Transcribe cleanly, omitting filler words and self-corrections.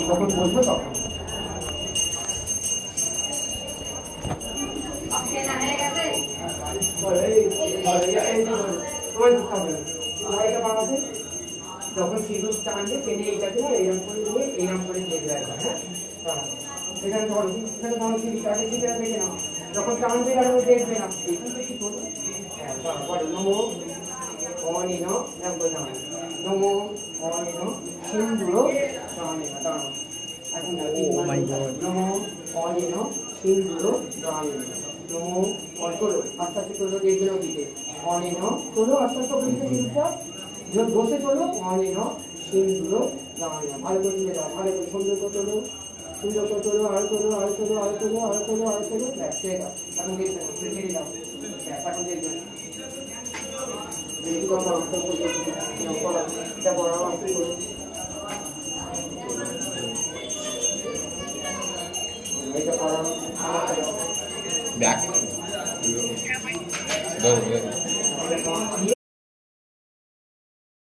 যখন বলবো তখন যখন সিঁদুর টানবে টেনে এইটাকে এইরকম করে দিয়ে এইরকম করে দিয়ে দেবে। হ্যাঁ, এখানে ধরো সিঁড়িটাকে সিঁড়িটা দেখে নাও, যখন টানবে আর দেখবে না এইখান থেকে করবে। হ্যাঁ, বলো নমো অনিন নমো অনিন সিন্দুর দানেন। দাঁড়ানো এখন নমো অনিন সিন্দুর দানেন। নমো তোলো আস্তে আস্তে তোলো, দেখবে না দিকে অনিন তোলো আস্তে আস্তে বলতে সিঁদুরটা বসে তোলো অনিন সিন্দুর দানেন। ভালো করে তুলে দাও, ভালো করে সুন্দর করে তোলো, সুন্দর করে তোলো, আরো তোলো, আরো তোলো, আরো তোলো, আরো তোলো, আরো তোলো। ব্যাস ছেড়ে দাও, এখন দেখবে না, ছেড়ে দাও। ব্যাস এখন দেখবে না, দেখি কথা এটা বড় আসতে করো। এটা করা ব্যাক